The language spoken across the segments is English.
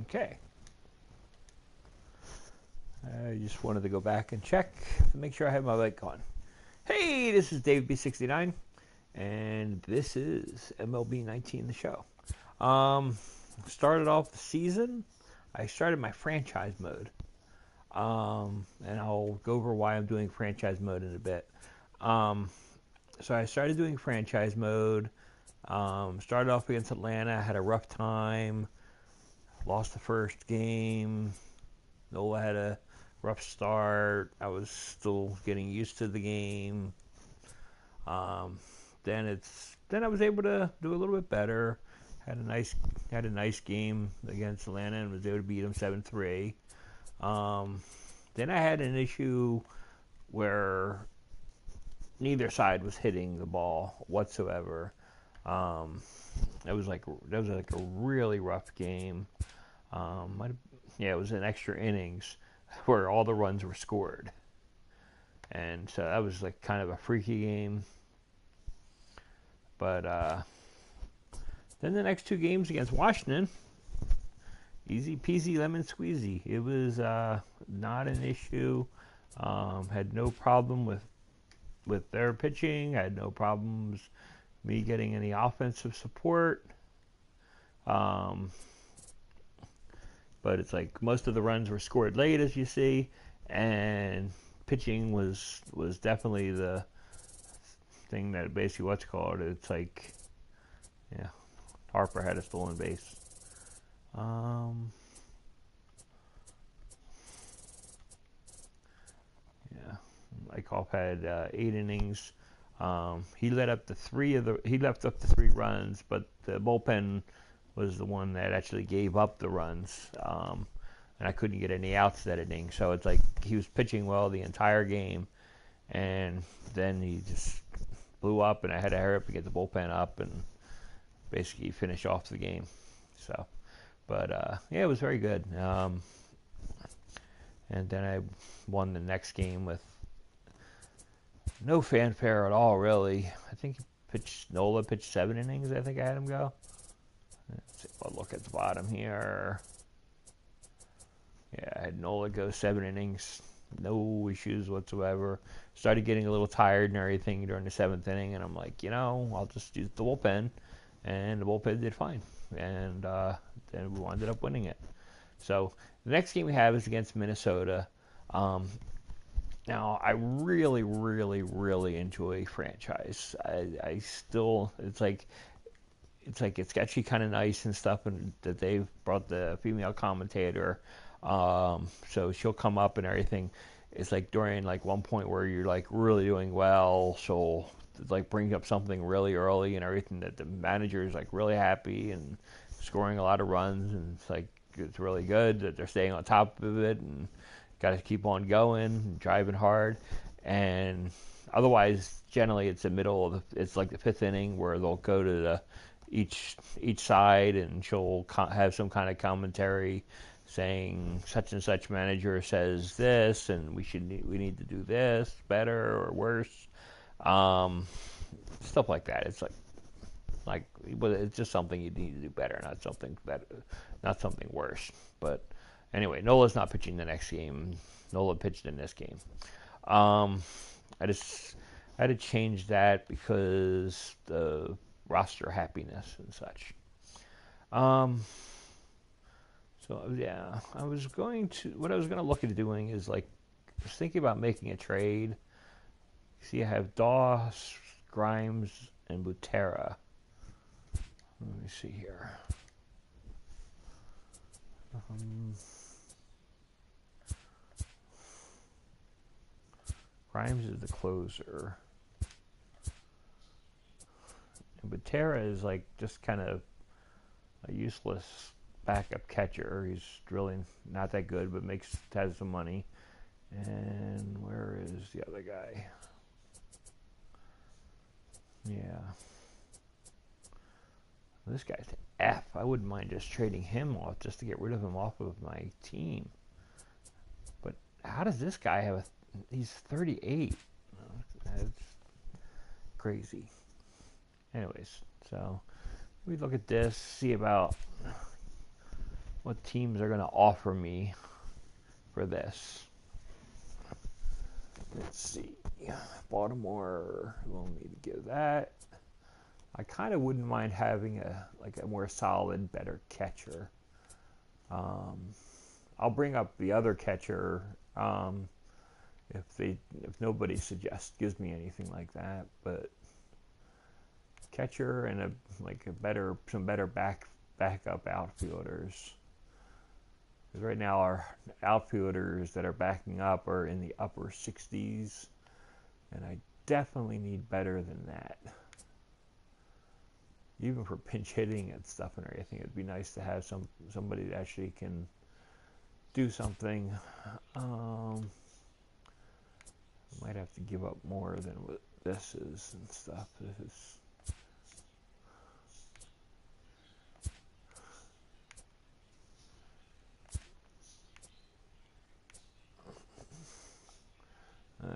Okay. I just wanted to go back and check to make sure I have my mic on. Hey, this is davidb69, and this is MLB 19 the show. Started off the season. I started my franchise mode. And I'll go over why I'm doing franchise mode in a bit. So I started doing franchise mode. Started off against Atlanta, had a rough time, lost the first game. Nola had a rough start. I was still getting used to the game. Then I was able to do a little bit better. Had a nice game against Atlanta and was able to beat them 7-3. Then I had an issue where neither side was hitting the ball whatsoever. It was like a really rough game. It was an extra innings where all the runs were scored, and so that was like kind of a freaky game. But then the next two games against Washington, easy peasy lemon squeezy. It was not an issue. Had no problem with their pitching. I had no problems me getting any offensive support. But it's like most of the runs were scored late, as you see, and pitching was definitely the thing that basically it's like, yeah, Harper had a stolen base. Lykoff had 8 innings. He left up the 3 runs, but the bullpen was the one that actually gave up the runs. And I couldn't get any outs that inning. So it's like he was pitching well the entire game, and then he just blew up, and I had to hurry up to get the bullpen up and basically finish off the game. So, but it was very good. And then I won the next game with no fanfare at all, really. I think Nola pitched 7 innings. I think I had him go. Let's see if I'll look at the bottom here. Yeah, I had Nola go 7 innings. No issues whatsoever. Started getting a little tired and everything during the 7th inning, and I'm like, I'll just use the bullpen. And the bullpen did fine. And then we ended up winning it. So the next game we have is against Minnesota. Now, I really, really, really enjoy franchise. I still, it's actually kind of nice and stuff, and that they've brought the female commentator, so she'll come up and everything. It's like during like one point where you're like really doing well, she'll like bring up something really early and everything that the manager is like really happy and scoring a lot of runs, and it's really good that they're staying on top of it and got to keep on going and driving hard. And otherwise, generally, it's it's like the 5th inning where they'll go to each side, and she'll have some kind of commentary saying such and such manager says this, and we need to do this better or worse, stuff like that. It's it's just something you need to do better, not something worse. But anyway, Nola's not pitching the next game. Nola pitched in this game. I had to change that because the roster happiness and such. So yeah, what I was going to look at doing is I was thinking about making a trade. See, I have Doss, Grimes, and Butera. Let me see here. Grimes is the closer. And Butera is just kind of a useless backup catcher. He's really not that good, but has some money. And where is the other guy? Yeah. This guy's an F. I wouldn't mind just trading him off just to get rid of him off of my team. But how does this guy have he's 38. That's crazy. Anyways, so we look at this, see about what teams are going to offer me for this. Let's see. Baltimore will need to give that. I kind of wouldn't mind having a more solid, better catcher. I'll bring up the other catcher if nobody gives me anything like that. But catcher and some better backup outfielders. Because right now our outfielders that are backing up are in the upper 60s, and I definitely need better than that. Even for pinch hitting and stuff and everything, it'd be nice to have somebody that actually can do something. Might have to give up more than what this is and stuff. This is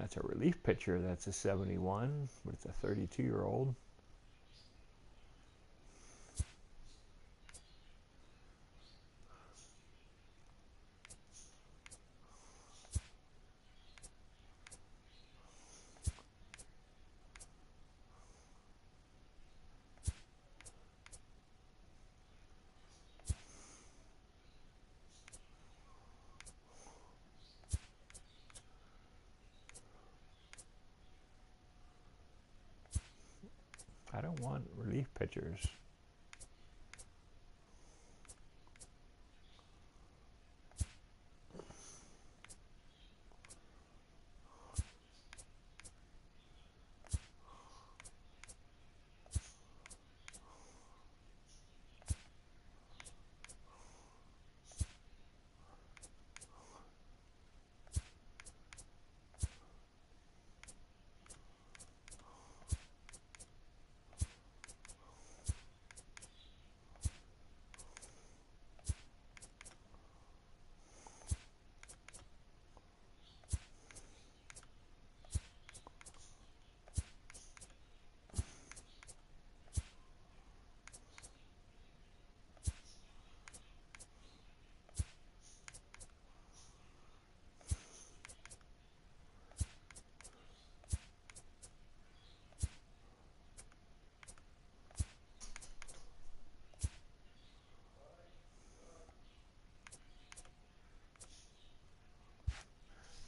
that's a relief pitcher. That's a 71, but it's a 32-year-old. I don't want relief pitchers.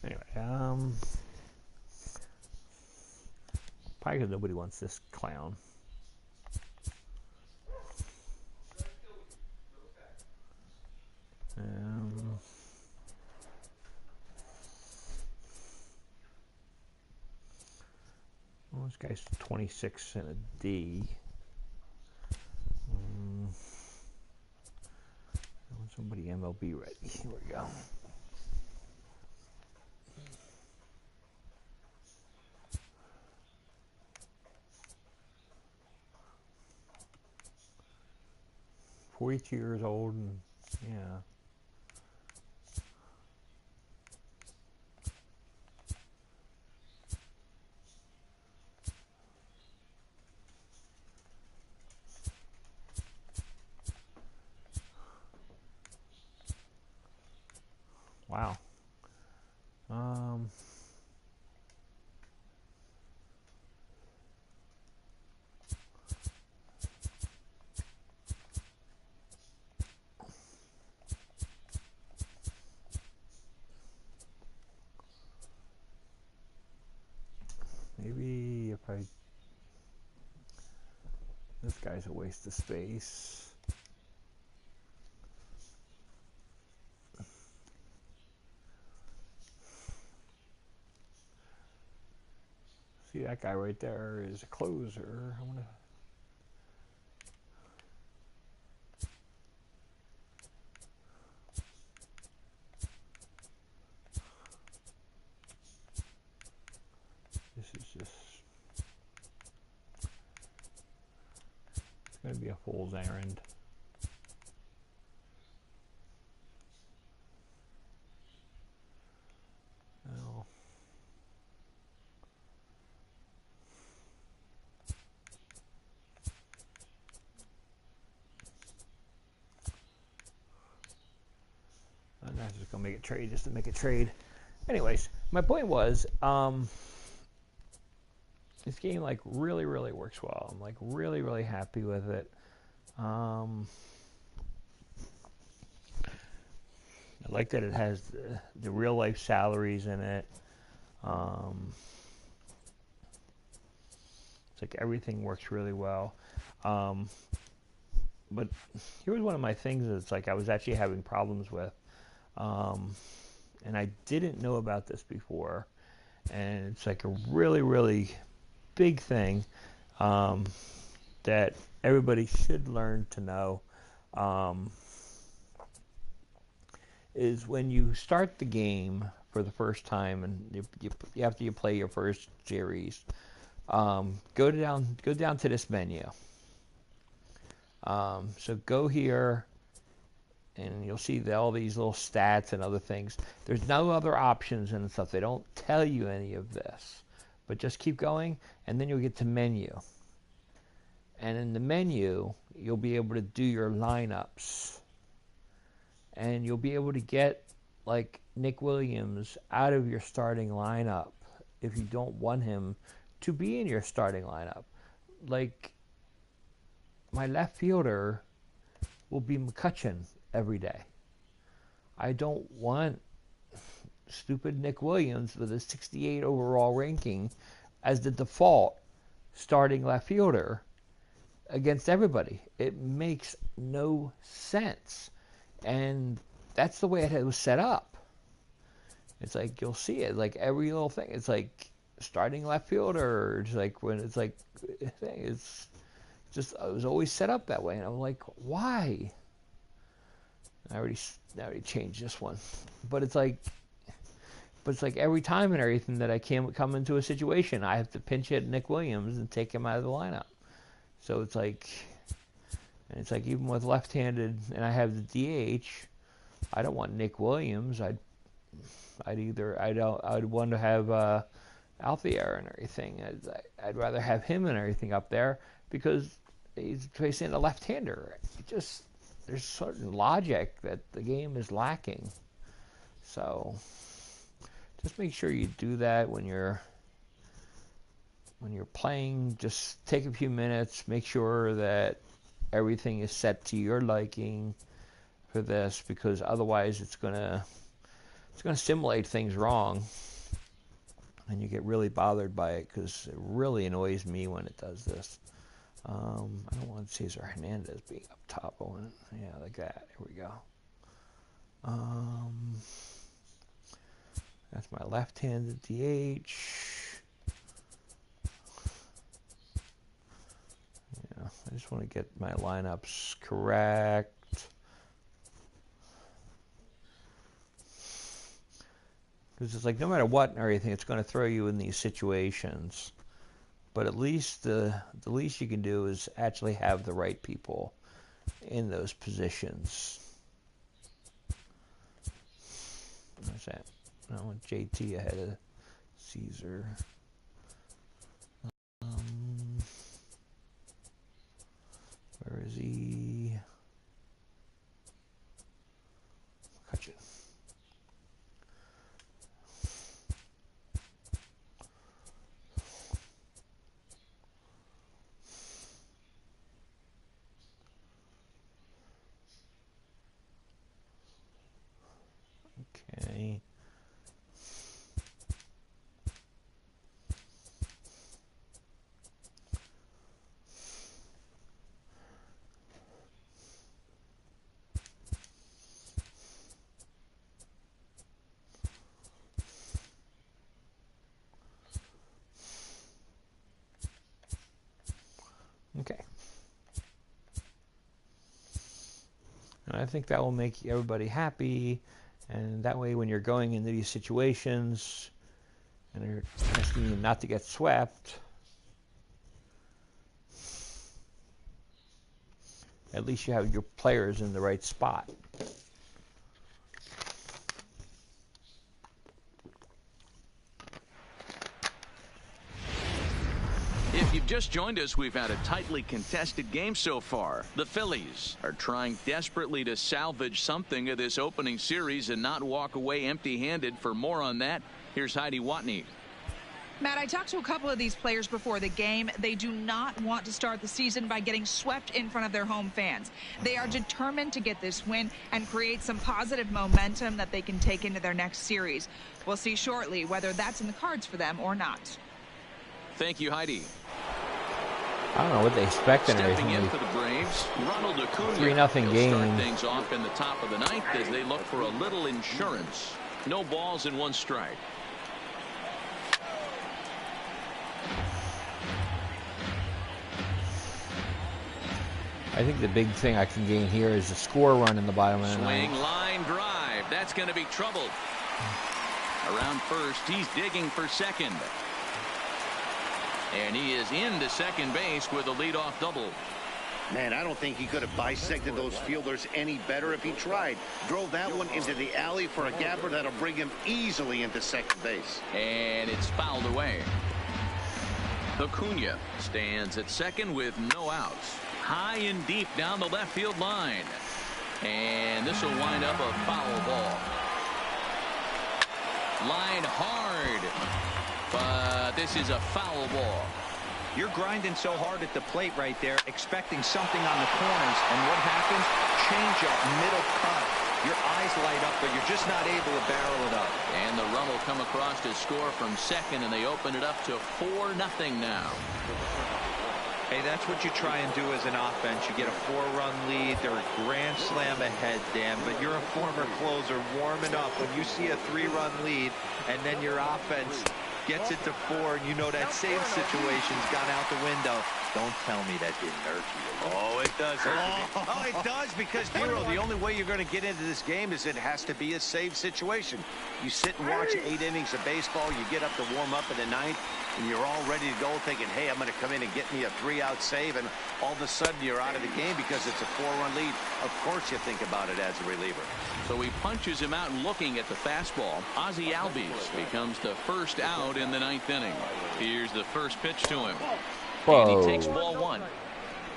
Anyway, probably because nobody wants this clown. Well, this guy's 26 and a D. I want somebody MLB ready. Here we go. .42 years old, and yeah. Wow. Maybe if this guy's a waste of space. See, that guy right there is a closer. I want to. This is just. It's going to be a fool's errand. Well. not just gonna make a trade just to make a trade. Anyways, my point was, this game like really works well. I'm like really happy with it. I like that it has the real life salaries in it. It's like everything works really well. But here was one of my things that it's like I was actually having problems with. And I didn't know about this before. And it's like a really big thing that everybody should learn to know. Is when you start the game for the first time and after you play your first series, go down to this menu. So go here, and you'll see all these little stats and other things. There's no other options and stuff. They don't tell you any of this, but just keep going, and then you'll get to menu. And in the menu, you'll be able to do your lineups. And you'll be able to get like Nick Williams out of your starting lineup if you don't want him to be in your starting lineup. Like my left fielder will be McCutchen every day. I don't want stupid Nick Williams with a 68 overall ranking as the default starting left fielder against everybody. It makes no sense. And that's the way it was set up. It's like you'll see it, like every little thing. It's like starting left fielder. It's like when it's like it's just it was always set up that way, and I'm like, why? I already changed this one, but it's like every time and everything that I come into a situation, I have to pinch hit Nick Williams and take him out of the lineup. So it's like. And it's like even with left-handed, and I have the DH, I don't want Nick Williams. I'd want to have Alfier and everything. I'd rather have him and everything up there because he's facing a left-hander. There's certain logic that the game is lacking. So just make sure you do that when you're playing. Just take a few minutes, make sure that everything is set to your liking for this, because otherwise it's gonna simulate things wrong, and you get really bothered by it because it really annoys me when it does this. I don't want Cesar Hernandez being up top. I want it, yeah, like that. Here we go. That's my left-handed DH. I just want to get my lineups correct. Because it's like no matter what and everything, it's going to throw you in these situations. But at least the least you can do is actually have the right people in those positions. What's that? I want JT ahead of Caesar. Where is he? Gotcha. Okay. Okay. And I think that will make everybody happy, and that way when you're going into these situations and they're asking you not to get swept, at least you have your players in the right spot. If If you've just joined us, we've had a tightly contested game so far. The Phillies are trying desperately to salvage something of this opening series and not walk away empty-handed. For more on that, here's Heidi Watney. Matt, I talked to a couple of these players before the game. They do not want to start the season by getting swept in front of their home fans. They are determined to get this win and create some positive momentum that they can take into their next series. We'll see shortly whether that's in the cards for them or not. Thank you, Heidi. I don't know what they expect and everything. Stepping in for the Braves, Ronald Acuna. 3-0 game. Start things off in the top of the ninth as they look for a little insurance. No balls and 1 strike. I think the big thing I can gain here is a score run in the bottom of the ninth. Swing, line drive. That's going to be trouble. Around first, he's digging for second. And he is into second base with a leadoff double. Man, I don't think he could have bisected those fielders any better if he tried. Drove that one into the alley for a gapper that'll bring him easily into second base. And it's fouled away. Acuna stands at second with no outs. High and deep down the left field line. And this will wind up a foul ball. Line hard. But this is a foul ball. You're grinding so hard at the plate right there, expecting something on the corners, and what happens? Change up, middle cut. Your eyes light up, but you're just not able to barrel it up. And the run will come across to score from second, and they open it up to 4-0 now. Hey, that's what you try and do as an offense. You get a 4-run lead. They're a grand slam ahead, Dan, but you're a former closer warming up. When you see a 3-run lead, and then your offense gets it to 4, and you know that save situation's gone out the window. Don't tell me that didn't hurt you. Oh, it does. Oh, it does, because, Hero, the only way you're going to get into this game is it has to be a save situation. You sit and watch 8 innings of baseball, you get up to warm up in the ninth, and you're all ready to go thinking, hey, I'm going to come in and get me a 3-out save, and all of a sudden you're out of the game because it's a 4-run lead. Of course you think about it as a reliever. So he punches him out looking at the fastball. Ozzie Albies becomes the first out in the 9th inning. Here's the first pitch to him. Whoa. And he takes ball 1.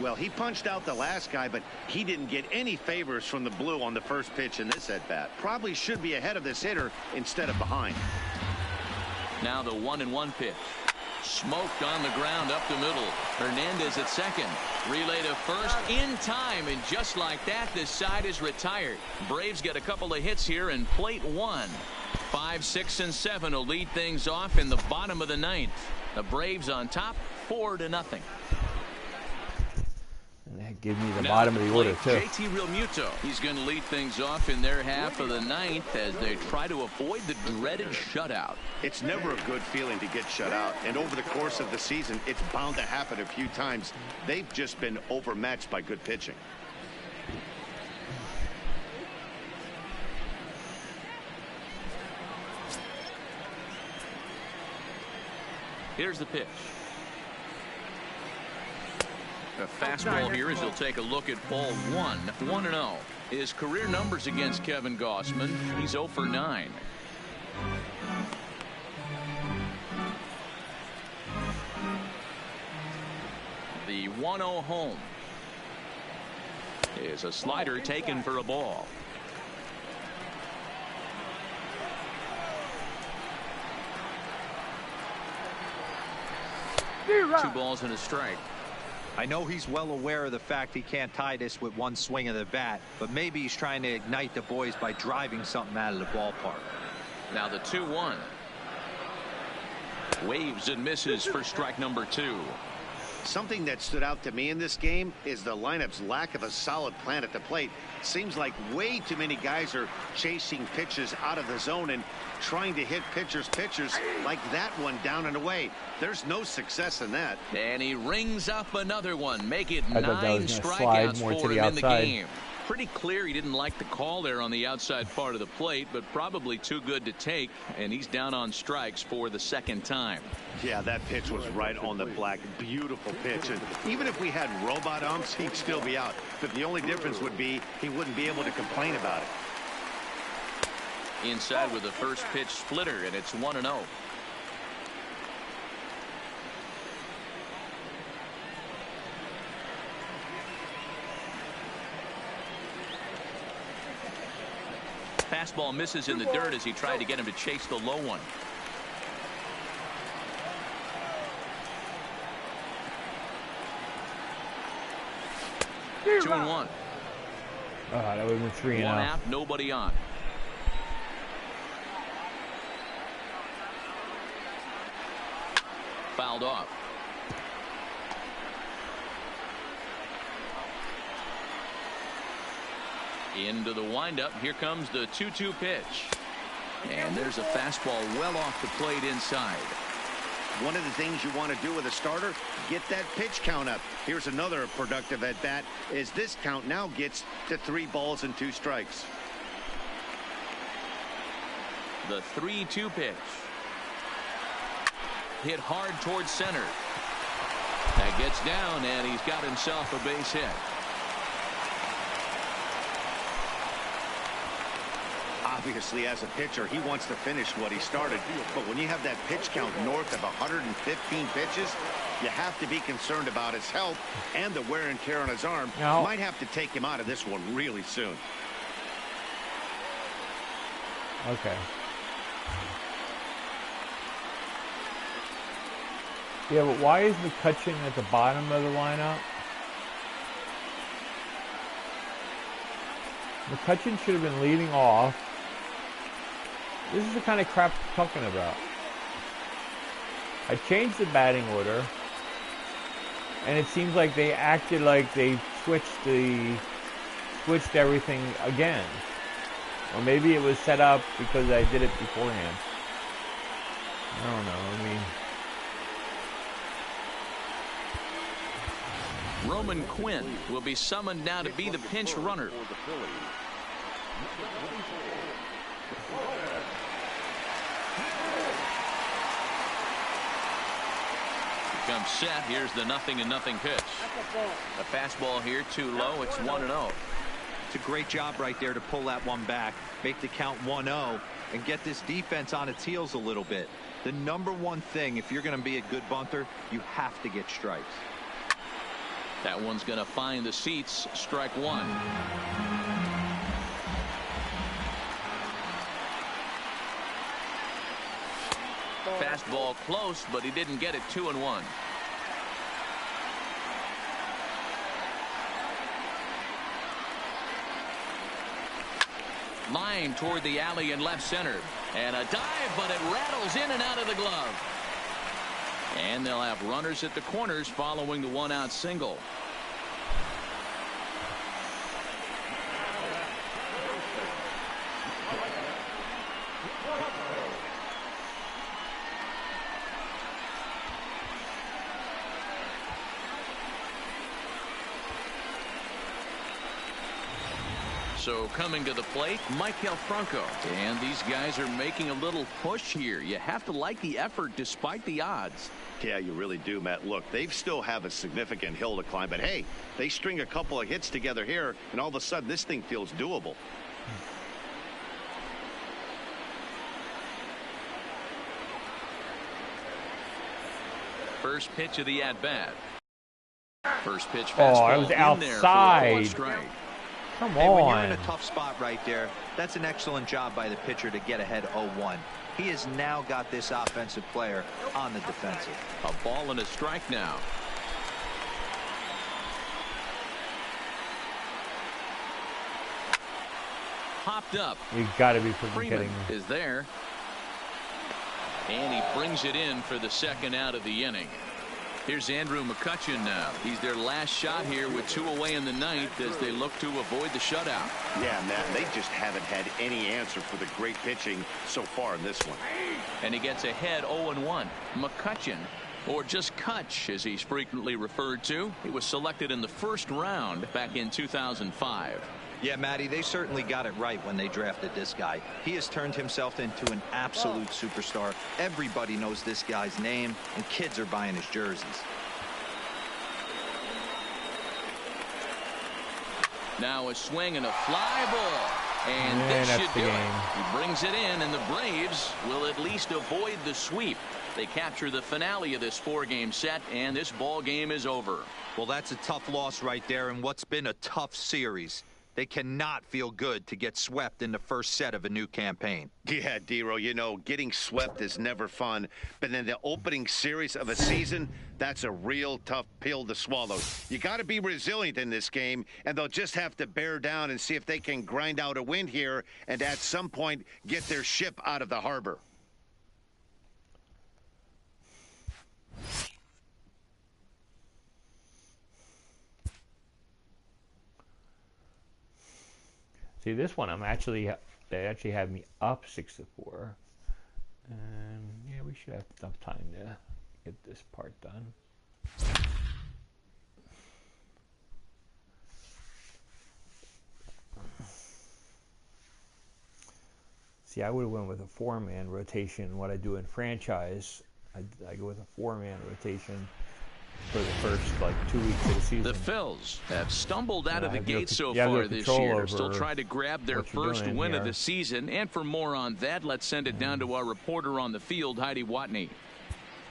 Well, he punched out the last guy, but he didn't get any favors from the blue on the first pitch in this at-bat. Probably should be ahead of this hitter instead of behind. Now the 1-1 pitch. Smoked on the ground up the middle. Hernandez at second. Relay to first in time, and just like that, this side is retired. Braves get a couple of hits here and plate 1. 5, 6, and 7 will lead things off in the bottom of the 9th. The Braves on top, 4-0. And that gives me the bottom of the order, too. JT Realmuto. He's going to lead things off in their half of the 9th as they try to avoid the dreaded shutout. It's never a good feeling to get shut out, and over the course of the season, it's bound to happen a few times. They've just been overmatched by good pitching. Here's the pitch. A fastball here as he'll take a look at ball 1. 1-0. His career numbers against Kevin Gausman. He's 0 for 9. The 1-0 home is a slider taken for a ball. Two balls and a strike. I know he's well aware of the fact he can't tie this with one swing of the bat, but maybe he's trying to ignite the boys by driving something out of the ballpark. Now the 2-1. Waves and misses for strike number 2. Something that stood out to me in this game is the lineup's lack of a solid plan at the plate. Seems like way too many guys are chasing pitches out of the zone and trying to hit pitchers like that one down and away. There's no success in that. And he rings up another one. Make it I thought that 9 was gonna strikeouts slide more to for the him in the outside. game. Pretty clear he didn't like the call there on the outside part of the plate, but probably too good to take, and he's down on strikes for the second time. Yeah, that pitch was right on the black. Beautiful pitch. And even if we had robot umps, he'd still be out. But the only difference would be he wouldn't be able to complain about it. Inside with the first pitch splitter, and it's 1-0. Fastball misses in the dirt as he tried to get him to chase the low one. Two and one. Oh, that would have been 3-0. One out, nobody on. Fouled off. Into the windup. Here comes the 2-2 pitch. And there's a fastball well off the plate inside. One of the things you want to do with a starter, get that pitch count up. Here's another productive at bat as this count now gets to 3 balls and 2 strikes. The 3-2 pitch. Hit hard towards center. That gets down, and he's got himself a base hit. Obviously, as a pitcher, he wants to finish what he started. But when you have that pitch count north of 115 pitches, you have to be concerned about his health and the wear and tear on his arm. No. Might have to take him out of this one really soon. Okay. Yeah, but why is McCutchen at the bottom of the lineup? McCutchen should have been leading off. This is the kind of crap I'm talking about. I changed the batting order, and it seems like they acted like they switched everything again. Or maybe it was set up because I did it beforehand. I don't know. I mean, Roman Quinn will be summoned now to be the pinch runner. Here comes set. Here's the 0-0 pitch. A fastball here too low. It's 1-0. It's a great job right there to pull that one back, make the count 1-0, and get this defense on its heels a little bit. The #1 thing, if you're going to be a good bunter, you have to get strikes. That one's going to find the seats. Strike one. Fastball close, but he didn't get it. 2-1. Line toward the alley in left center. And a dive, but it rattles in and out of the glove. And they'll have runners at the corners following the one-out single. So coming to the plate, Maikel Franco. And these guys are making a little push here. You have to like the effort despite the odds. Yeah, you really do, Matt. Look, they still have a significant hill to climb, but hey, they string a couple of hits together here, and all of a sudden this thing feels doable. First pitch of the at-bat. First pitch Oh, fastball it was in outside. there for a strike. Come Hey, when you're on. in a tough spot right there, that's an excellent job by the pitcher to get ahead 0-1. He has now got this offensive player on the defensive. A ball and a strike now. Popped up. You gotta be freaking Freeman kidding me. is there. And he brings it in for the second out of the inning. Here's Andrew McCutchen now. He's their last shot here with 2 away in the ninth as they look to avoid the shutout. Yeah, Matt, they just haven't had any answer for the great pitching so far in this one. And he gets ahead 0-1. McCutchen, or just Kutch as he's frequently referred to. He was selected in the first round back in 2005. Yeah, Matty, they certainly got it right when they drafted this guy. He has turned himself into an absolute superstar. Everybody knows this guy's name, and kids are buying his jerseys. Now a swing and a fly ball. And Yeah, this that's should the do game. it. He brings it in, and the Braves will at least avoid the sweep. They capture the finale of this 4-game set, and this ball game is over. Well, that's a tough loss right there in what's been a tough series. They cannot feel good to get swept in the first set of a new campaign. Yeah, Dero, you know, getting swept is never fun. But in the opening series of a season, that's a real tough pill to swallow. You got to be resilient in this game, and they'll just have to bear down and see if they can grind out a win here and at some point get their ship out of the harbor. See, this one, they actually have me up 6-4. And yeah, we should have enough time to get this part done. See, I would have went with a 4-man rotation. What I do in franchise, I go with a 4-man rotation for the first, like, 2 weeks of the season. The Phils have stumbled out of the gate so far this year. Still trying to grab their first win of the season. And for more on that, let's send it down to our reporter on the field, Heidi Watney.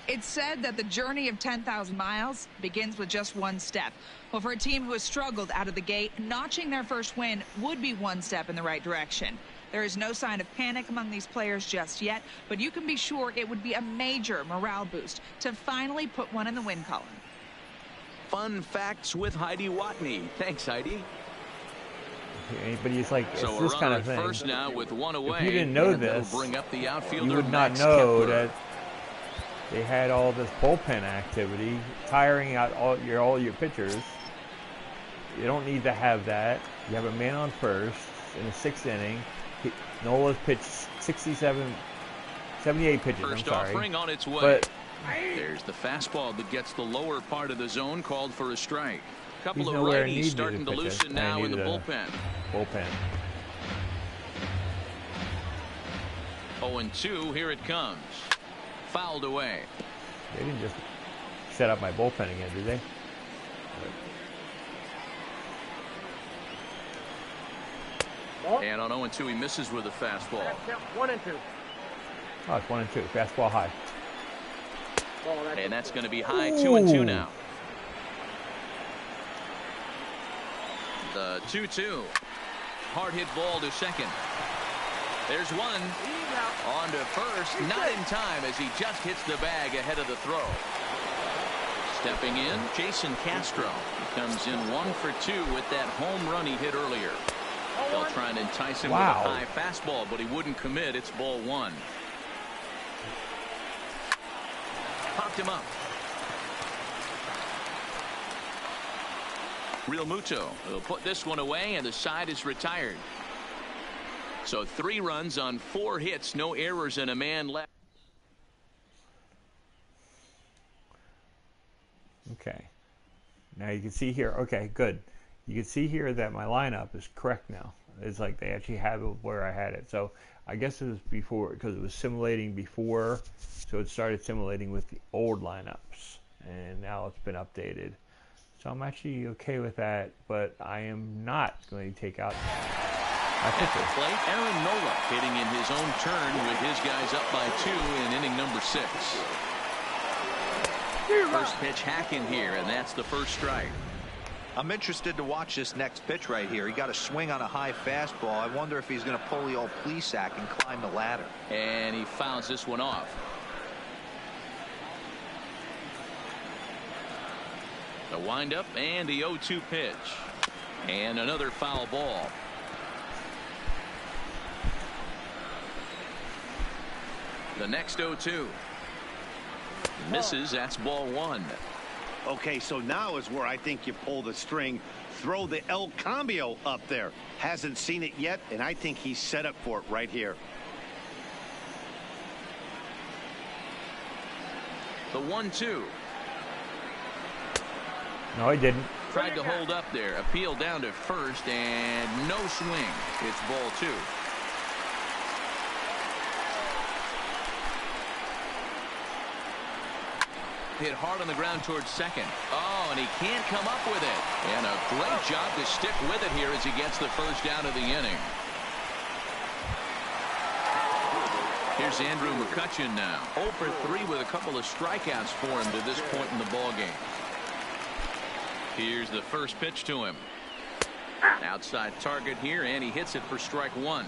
It's said that the journey of 10,000 miles begins with just one step. Well, for a team who has struggled out of the gate, notching their first win would be one step in the right direction. There is no sign of panic among these players just yet, but you can be sure it would be a major morale boost to finally put one in the win column. Fun facts with Heidi Watney. Thanks, Heidi. But it's like, So it's this kind of thing. First now with one away. If you didn't know this, bring up the outfielder, you would not know that they had all this bullpen activity, tiring out all your pitchers. You don't need to have that. You have a man on first in the 6th inning. Nola's pitched 78 pitches. First I'm sorry. offering on its way. But there's the fastball that gets the lower part of the zone, called for a strike. Couple of nowhere righties starting to loosen now in the bullpen. 0-2, here it comes. Fouled away. They didn't just set up my bullpen again, did they? And on 0-2, he misses with a fastball. 1-2. Oh, it's 1-2. Fastball high. And that's going to be high. 2-2 now. The 2-2. Hard hit ball to second. There's one. On to first. Not in time as he just hits the bag ahead of the throw. Stepping in, Jason Castro. He comes in 1 for 2 with that home run he hit earlier. They'll try and entice him with a high fastball, but he wouldn't commit. It's ball 1. Popped him up. Real Muto will put this one away, and the side is retired. So 3 runs on 4 hits, no errors, and a man left. Okay. Now you can see here. Okay, good. You can see here that my lineup is correct now. It's like they actually have it where I had it. So I guess it was before, because it was simulating before, so it started simulating with the old lineups, and now it's been updated. So I'm actually okay with that, but I am not going to take out my pitcher. At the plate, Aaron Nola hitting in his own turn with his guys up by 2 in inning number 6. First pitch hacking here, and that's the first strike. I'm interested to watch this next pitch right here. He got a swing on a high fastball. I wonder if he's going to pull the old Plesac and climb the ladder. And he fouls this one off. The windup and the 0-2 pitch. And another foul ball. The next 0-2. Misses. That's ball 1. Okay, so now is where I think you pull the string. Throw the El Cambio up there. Hasn't seen it yet, and I think he's set up for it right here. The 1-2. No, he didn't. Tried to hold up there. Appeal down to first, and no swing. It's ball 2. Hit hard on the ground towards second. Oh, and he can't come up with it. And a great job to stick with it here as he gets the first out of the inning. Here's Andrew McCutchen now. 0 for 3 with a couple of strikeouts for him to this point in the ballgame. Here's the first pitch to him. Outside target here, and he hits it for strike one.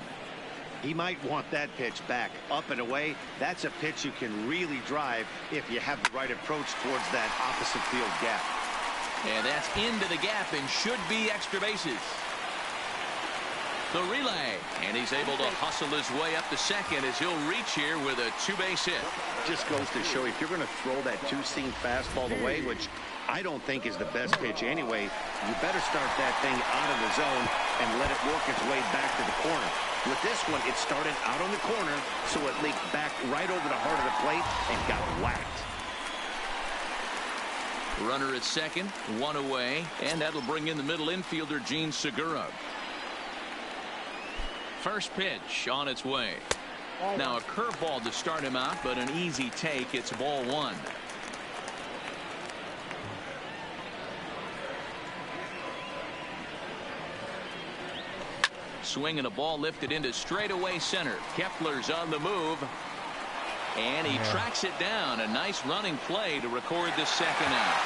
He might want that pitch back up and away. That's a pitch you can really drive if you have the right approach towards that opposite field gap. And that's into the gap and should be extra bases. The relay, and he's able to hustle his way up to second as he'll reach here with a two-base hit. Just goes to show if you're going to throw that two-seam fastball away, which I don't think is the best pitch anyway, you better start that thing out of the zone and let it work its way back to the corner. With this one, it started out on the corner, so it leaked back right over the heart of the plate and got whacked. Runner at second, one away, and that'll bring in the middle infielder, Gene Segura. First pitch on its way. Now a curveball to start him out, but an easy take. It's ball one. Swinging a ball lifted into straightaway center. Kepler's on the move. And he tracks it down. A nice running play to record the second out.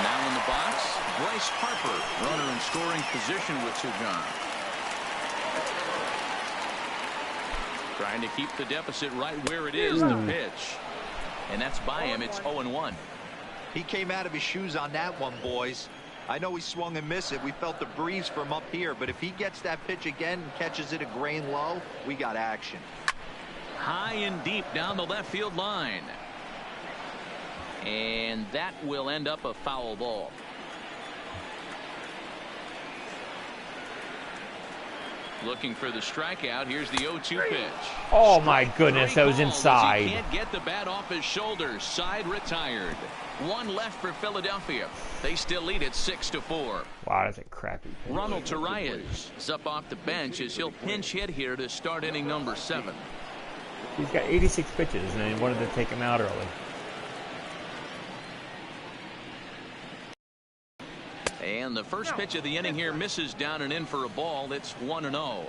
Now in the box, Bryce Harper, runner in scoring position with two gone. Trying to keep the deficit right where it is, the pitch. And that's by him. It's 0-1. He came out of his shoes on that one, boys. I know he swung and missed it. We felt the breeze from up here, but if he gets that pitch again and catches it a grain low, we got action. High and deep down the left field line. And that will end up a foul ball. Looking for the strikeout. Here's the 0-2 pitch. Oh my goodness, that was inside. He can't get the bat off his shoulders. Side retired. One left for Philadelphia. They still lead it 6-4. Wow, that's a crappy pitch. Ronald Torreyes is up off the bench as he'll pinch hit here to start inning number 7. He's got 86 pitches and he wanted to take him out early. And the first pitch of the inning here misses down and in for a ball. It's 1-0.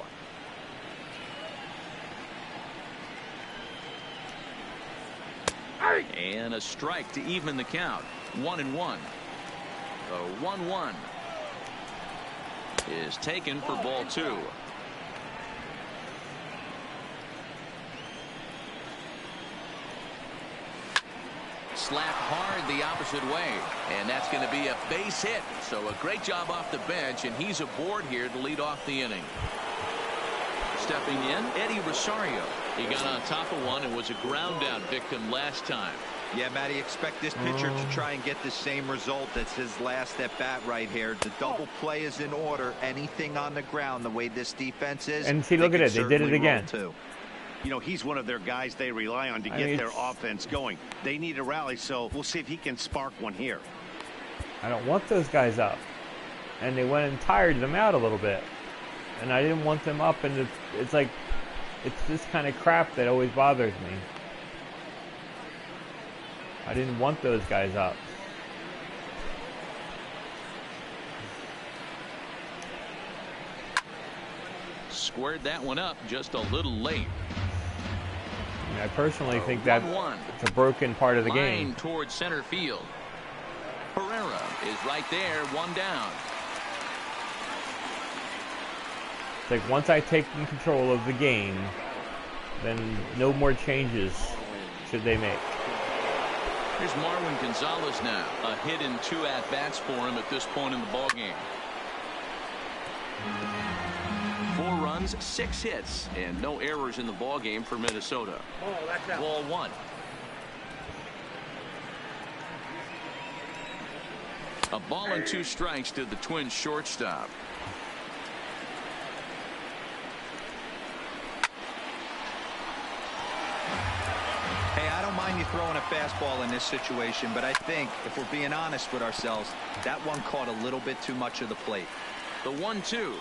And a strike to even the count. 1-1. The 1-1 is taken for ball 2. Slap hard the opposite way, and that's going to be a base hit. So a great job off the bench, and he's aboard here to lead off the inning. Stepping in, Eddie Rosario. He got on top of one and was a ground out victim last time. Yeah, Matty, expect this pitcher to try and get the same result. That's his last at bat right here. The double play is in order. Anything on the ground, the way this defense is. And see, look at it. They did it again. You know, he's one of their guys they rely on to get their offense going. They need a rally, so we'll see if he can spark one here. I don't want those guys up. And they went and tired them out a little bit. And I didn't want them up, and it's like, it's this kind of crap that always bothers me. I didn't want those guys up. Squared that one up just a little late. I mean, I personally think that it's a broken part of the game. Line towards center field. Pereira is right there, one down. It's like once I take control of the game, then no more changes should they make. Here's Marwin Gonzalez now. A hit and 2 at-bats for him at this point in the ballgame. 4 runs, 6 hits, and no errors in the ballgame for Minnesota. Ball 1. A ball and 2 strikes to the Twins shortstop. Hey, I don't mind you throwing a fastball in this situation, but I think if we're being honest with ourselves, that one caught a little bit too much of the plate. The 1-2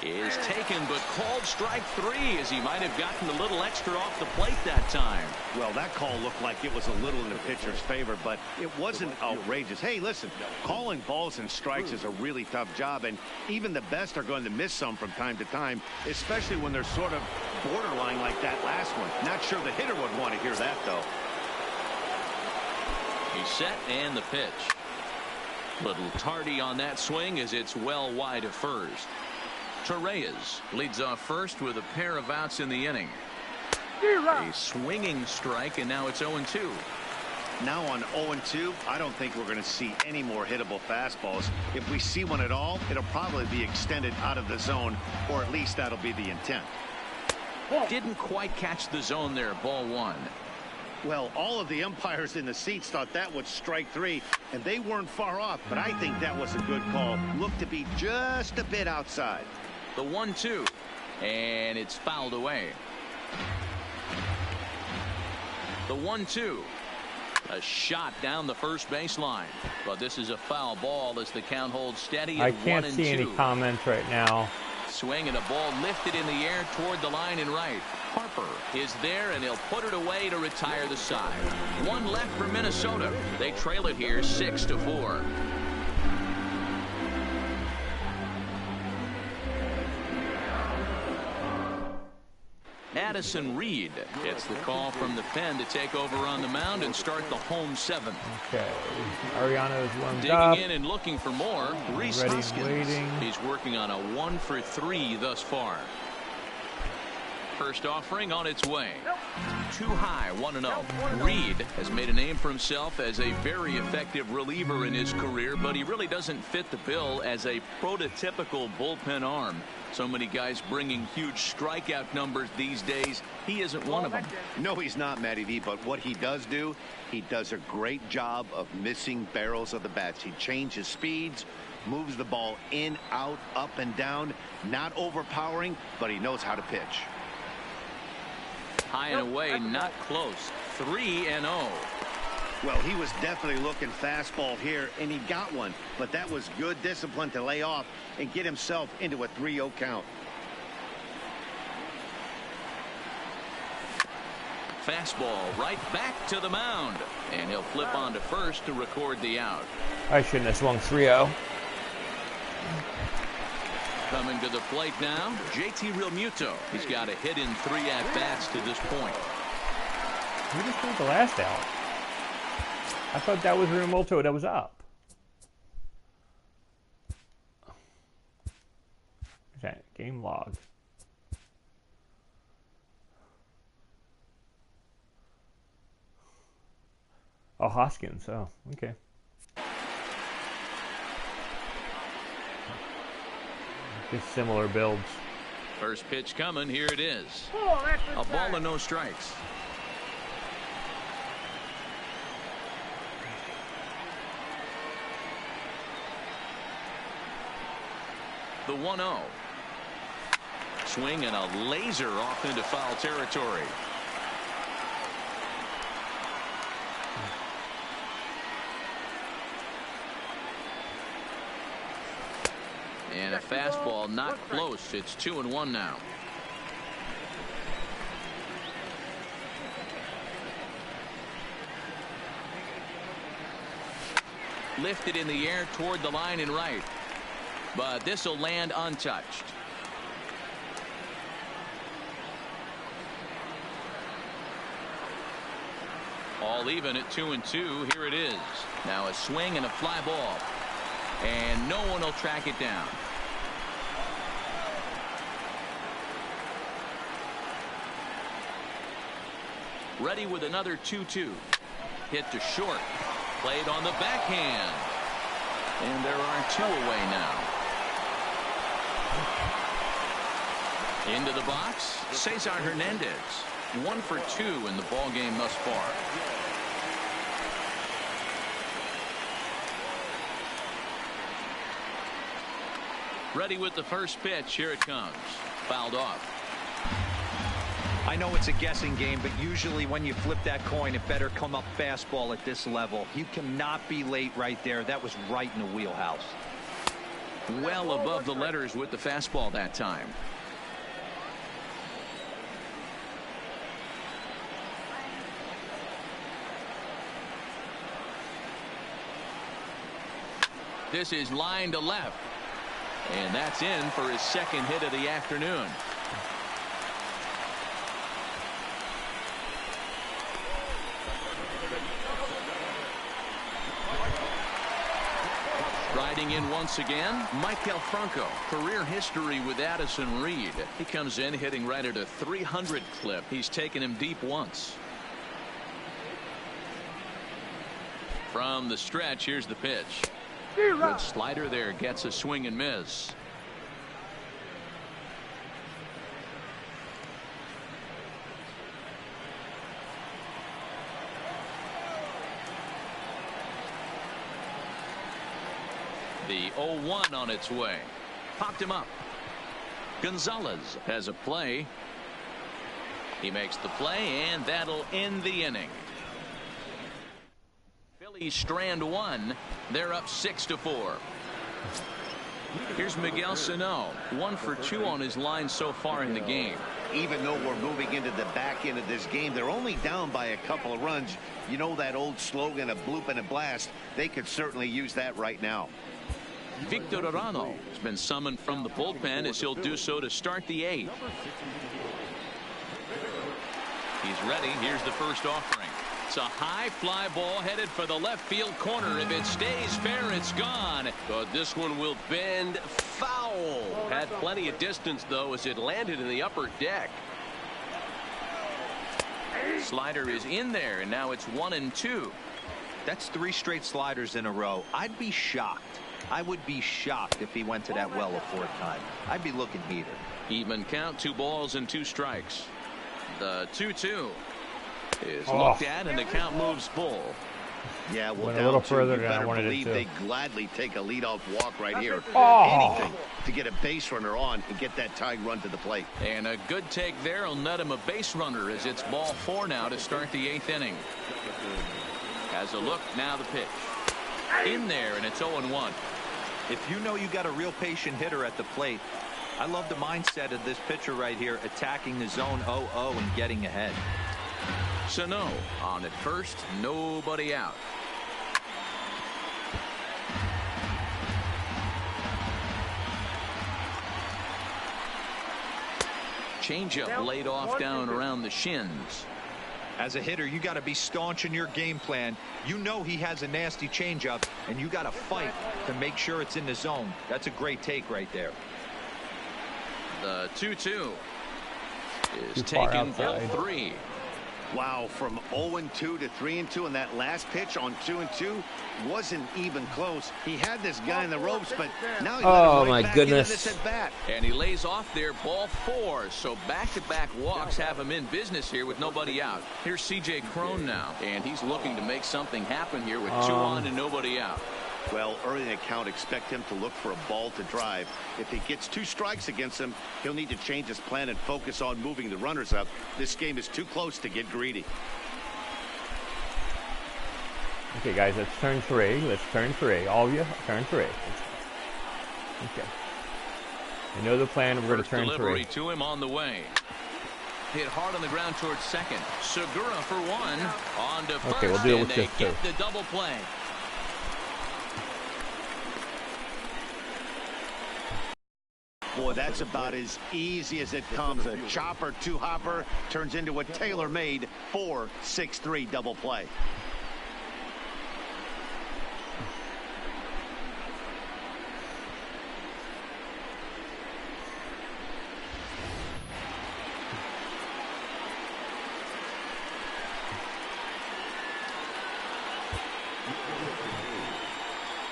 is taken, but called strike 3 as he might have gotten a little extra off the plate that time. Well, that call looked like it was a little in the pitcher's favor, but it wasn't outrageous. Hey, listen, calling balls and strikes is a really tough job, and even the best are going to miss some from time to time, especially when they're sort of borderline like that last one. Not sure the hitter would want to hear that, though. He's set, and the pitch. Little tardy on that swing as it's well wide of first. Torreyes leads off first with a pair of outs in the inning. A swinging strike, and now it's 0-2. Now on 0-2, I don't think we're going to see any more hittable fastballs. If we see one at all, it'll probably be extended out of the zone, or at least that'll be the intent. Didn't quite catch the zone there. Ball 1. Well, all of the umpires in the seats thought that was strike 3, and they weren't far off, but I think that was a good call. Looked to be just a bit outside. The 1-2, and it's fouled away. The 1-2. A shot down the first baseline, but this is a foul ball as the count holds steady at 1-2. I can't see any comments right now. Swing and a ball lifted in the air toward the line and right. Harper is there, and he'll put it away to retire the side. One left for Minnesota. They trail it here 6-4. Addison Reed gets the call from the pen to take over on the mound and start the home 7th. Okay, Ariana is warmed Digging up. in and looking for more. Rhys Ready, Hoskins. waiting. He's working on a 1-for-3 thus far. First offering on its way. Too high, 1-0. Reed has made a name for himself as a very effective reliever in his career, but he really doesn't fit the bill as a prototypical bullpen arm. So many guys bringing huge strikeout numbers these days. He isn't one of them. No, he's not, Matty V, but what he does do, he does a great job of missing barrels of the bats. He changes speeds, moves the ball in, out, up, and down. Not overpowering, but he knows how to pitch. High and away, not close. 3-0. Well, he was definitely looking fastball here, and he got one. But that was good discipline to lay off and get himself into a 3-0 count. Fastball right back to the mound. And he'll flip on to first to record the out. I shouldn't have swung 3-0. Coming to the plate now, JT Realmuto. He's got a hit in 3 at-bats to this point. Who just got the last out? I thought that was Realmuto that was up. What's that? Game log. Oh, Hoskins. Oh, okay. Just similar builds. First pitch coming. Here it is. A ball and no strikes. The 1-0. Swing and a laser off into foul territory. And a fastball not close. It's 2-1 now. Lifted in the air toward the line and right. But this will land untouched. All even at 2-2. Here it is. Now a swing and a fly ball. And no one will track it down. Ready with another 2-2. Hit to short. Played on the backhand. And there are 2 away now. Into the box, Cesar Hernandez. 1 for 2 in the ball game thus far. Ready with the first pitch. Here it comes. Fouled off. I know it's a guessing game, but usually when you flip that coin, it better come up fastball at this level. You cannot be late right there. That was right in the wheelhouse. Well above the letters with the fastball that time. This is line to left. And that's in for his second hit of the afternoon. Striding in once again, Michael Franco. Career history with Addison Reed. He comes in hitting right at a 300 clip. He's taken him deep once. From the stretch, here's the pitch. Good slider there, gets a swing and miss. The 0-1 on its way. Popped him up. Gonzalez has a play. He makes the play, and that'll end the inning. Phillies strand one. They're up 6-4. Here's Miguel Sano. 1 for 2 on his line so far in the game. Even though we're moving into the back end of this game, they're only down by a couple of runs. You know that old slogan, a bloop and a blast. They could certainly use that right now. Victor Arano has been summoned from the bullpen as he'll do so to start the 8th. He's ready. Here's the first offering. It's a high fly ball headed for the left field corner. If it stays fair, it's gone. But this one will bend foul. Had plenty of distance, though, as it landed in the upper deck. Slider is in there, and now it's 1-2. That's 3 straight sliders in a row. I'd be shocked. I would be shocked if he went to that well a 4th time. I'd be looking heated. Even count, 2 balls and 2 strikes. The 2-2 is looked at, and the count moves full. Yeah, well, went down a little 2, further you than I better wanted it believe to. they gladly take a leadoff walk right here. Oh. Anything to get a base runner on and get that tying run to the plate. And a good take there will net him a base runner as it's ball 4 now to start the 8th inning. Has a look, now the pitch. In there, and it's 0-1. If you know you got a real patient hitter at the plate, I love the mindset of this pitcher right here, attacking the zone 0-0 and getting ahead. Sano on at first, nobody out. Changeup laid off down around the shins. As a hitter, you got to be staunch in your game plan. You know he has a nasty changeup, and you got to fight to make sure it's in the zone. That's a great take right there. The 2-2 is Too far taken, ball outside. 3. Wow, from 0-2 to 3-2, and that last pitch on 2-2 wasn't even close. He had this guy in the ropes, but now he let him right back into this at bat. And he lays off there, ball 4. So back-to-back walks have him in business here with nobody out. Here's C.J. Cron now, and he's looking to make something happen here with 2 on and nobody out. Well, early in the count, expect him to look for a ball to drive. If he gets 2 strikes against him, he'll need to change his plan and focus on moving the runners up. This game is too close to get greedy. Okay, guys, let's turn 3. Let's turn 3. All of you, turn 3. Okay. I know the plan. We're going to turn 3. Delivery to him on the way. Hit hard on the ground towards second. Segura for 1. On to first, Okay, we'll deal and with they this get too. the double play. Boy, that's about as easy as it comes. A chopper 2-hopper turns into a tailor-made 4-6-3 double play.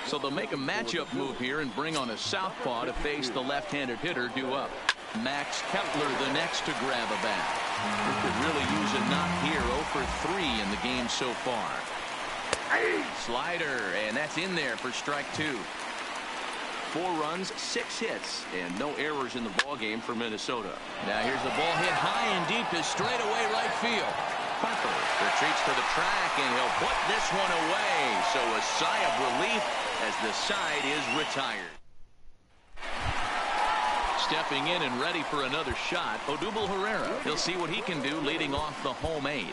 So they'll make a matchup move here and bring on a southpaw to face the left-handed hitter due up. Max Kepler the next to grab a bat. Who could really use a knock here. 0 for 3 in the game so far. Slider, and that's in there for strike 2. 4 runs, 6 hits, and no errors in the ballgame for Minnesota. Now here's the ball hit high and deep to straightaway right field. Harper retreats to the track, and he'll put this one away. So a sigh of relief as the side is retired. Stepping in and ready for another shot, Odubel Herrera. He'll see what he can do leading off the home 8th.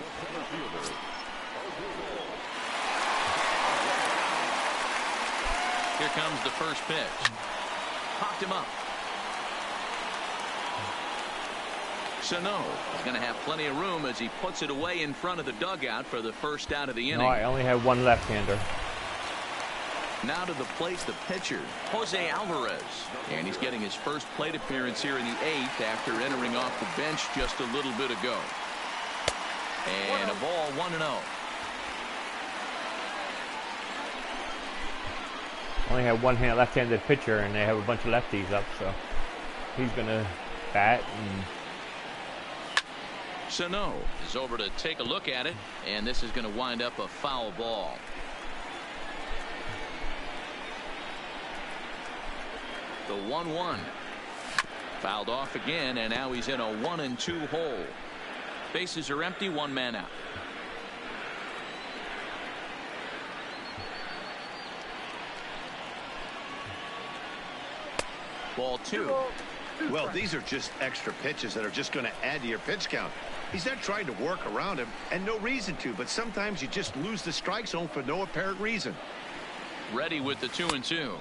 Here comes the first pitch. Popped him up. Sano is going to have plenty of room as he puts it away in front of the dugout for the first out of the inning. No, I only have one left-hander. Now to the plate, the pitcher, Jose Alvarez. And he's getting his first plate appearance here in the 8th after entering off the bench just a little bit ago. And a ball, 1-0. Only have one left-handed pitcher, and they have a bunch of lefties up, so he's going to bat. And Sano is over to take a look at it, and this is going to wind up a foul ball. The 1-1. Fouled off again, and now he's in a 1-2 hole. Bases are empty, one man out. Ball 2. Well, these are just extra pitches that are just going to add to your pitch count. He's not trying to work around him, and no reason to, but sometimes you just lose the strike zone for no apparent reason. Ready with the 2-2.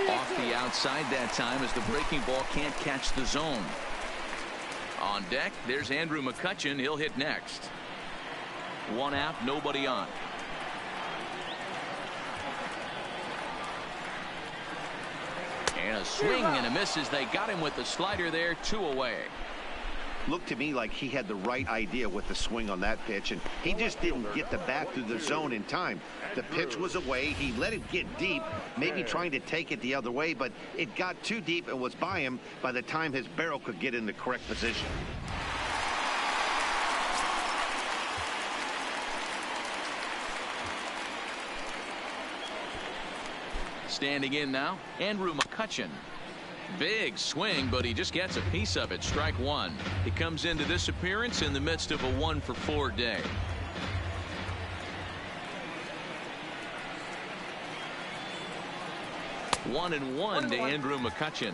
Off the outside that time as the breaking ball can't catch the zone. On deck, there's Andrew McCutchen. He'll hit next. One out, nobody on. And a swing and a miss as they got him with the slider there, 2 away. Looked to me like he had the right idea with the swing on that pitch, and he just didn't get the bat through the zone in time. The pitch was away. He let it get deep, maybe trying to take it the other way, but it got too deep and was by him by the time his barrel could get in the correct position. Standing in now, Andrew McCutchen. Big swing, but he just gets a piece of it. Strike 1. He comes into this appearance in the midst of a 1-for-4 day. One and one to Andrew McCutchen.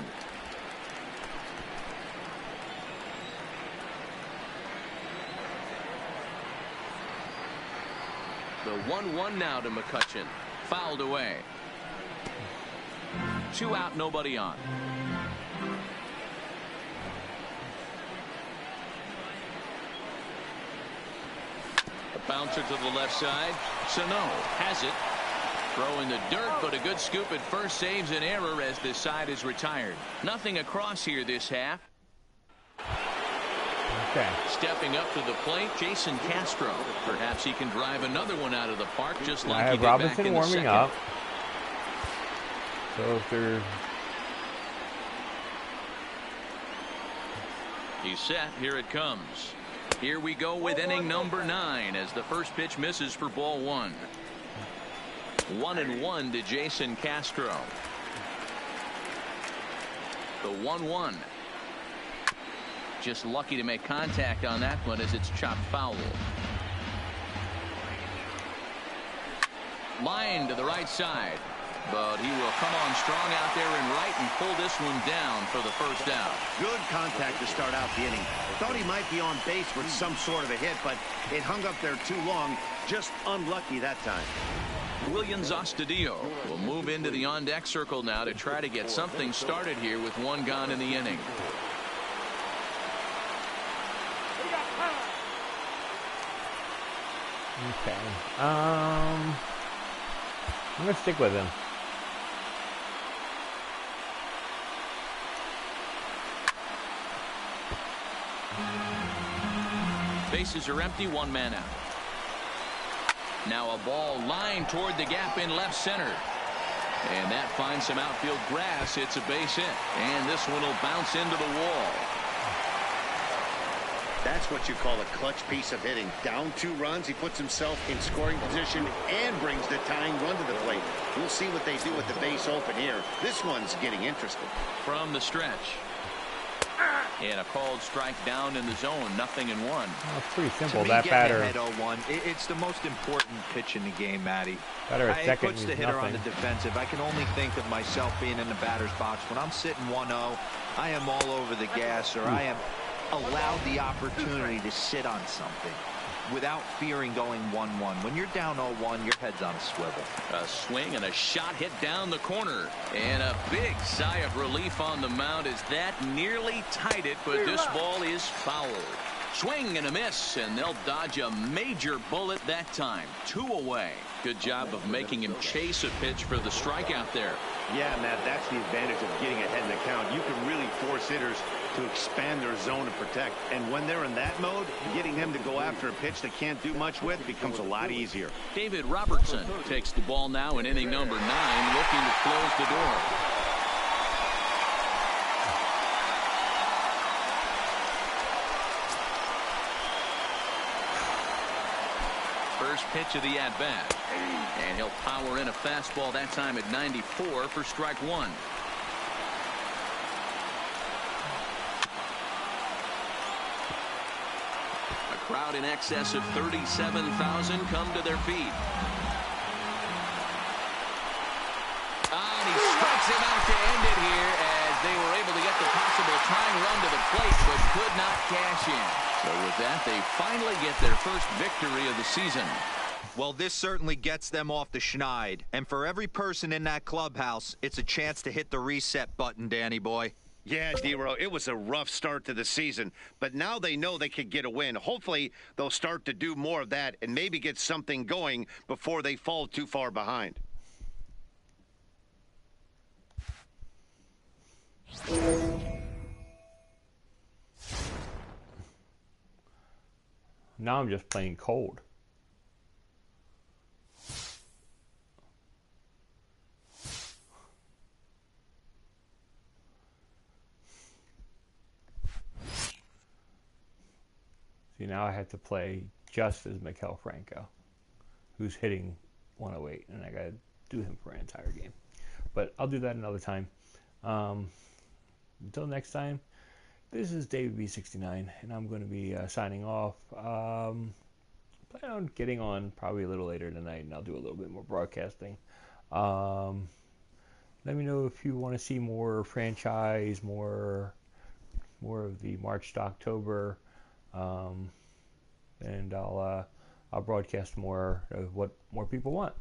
The 1-1 now to McCutchen. Fouled away. 2 out, nobody on. A bouncer to the left side. Sano has it. Throw in the dirt, but a good scoop at first saves an error as this side is retired. Nothing across here this half. okay. Stepping up to the plate, Jason Castro. Perhaps he can drive another one out of the park just I like he have did back Robinson in the warming second. up. So if they're He's set. Here it comes. Here we go with inning number 9 as the first pitch misses for ball 1. 1-1 to Jason Castro. The 1-1. Just lucky to make contact on that one as it's chopped foul. Line to the right side. But he will come on strong out there in right and pull this one down for the first out. Good contact to start out the inning. Thought he might be on base with some sort of a hit, but it hung up there too long. Just unlucky that time. Williams Astudillo will move into the on-deck circle now to try to get something started here with one gone in the inning. okay. I'm gonna stick with him. Bases are empty, one man out. Now a ball lined toward the gap in left center. And that finds some outfield grass. It's a base hit. And this one will bounce into the wall. That's what you call a clutch piece of hitting. Down 2 runs, he puts himself in scoring position and brings the tying run to the plate. We'll see what they do with the base open here. This one's getting interesting. From the stretch. And a called strike down in the zone. 0-1. Well, it's pretty simple. To me, That getting batter. ahead 0-1, it's the most important pitch in the game, Matty. Batter at It second puts the means hitter on nothing. the defensive. I can only think of myself being in the batter's box. When I'm sitting 1-0, I am all over the gas, or I am allowed the opportunity to sit on something without fearing going 1-1. When you're down 0-1, your head's on a swivel. A swing and a shot hit down the corner. And a big sigh of relief on the mound as that nearly tied it, but this ball is fouled. Swing and a miss, and they'll dodge a major bullet that time. 2 away. Good job of making him chase a pitch for the strikeout there. Yeah, Matt, that's the advantage of getting ahead in the count. You can really force hitters to expand their zone to protect. And when they're in that mode, getting them to go after a pitch they can't do much with becomes a lot easier. David Robertson takes the ball now in inning number 9, looking to close the door. First pitch of the at-bat. And he'll power in a fastball that time at 94 for strike 1. A crowd in excess of 37,000 come to their feet. And he strikes him out to end it here as they were able to get the possible tying run to the plate but could not cash in. So with that, they finally get their first victory of the season. Well, this certainly gets them off the schneid. And for every person in that clubhouse, it's a chance to hit the reset button, Danny boy. Yeah, D-Row, it was a rough start to the season, but now they know they could get a win. Hopefully, they'll start to do more of that and maybe get something going before they fall too far behind. Now I'm just playing cold. See, now I have to play just as Maikel Franco, who's hitting 108, and I got to do him for an entire game. But I'll do that another time. Until next time, this is davidb69, and I'm going to be signing off. Plan on getting on probably a little later tonight, and I'll do a little bit more broadcasting. Let me know if you want to see more franchise, more of the March to October. And I'll broadcast more of what more people want.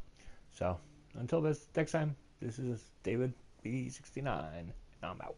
So until this next time, this is David B69, and I'm out.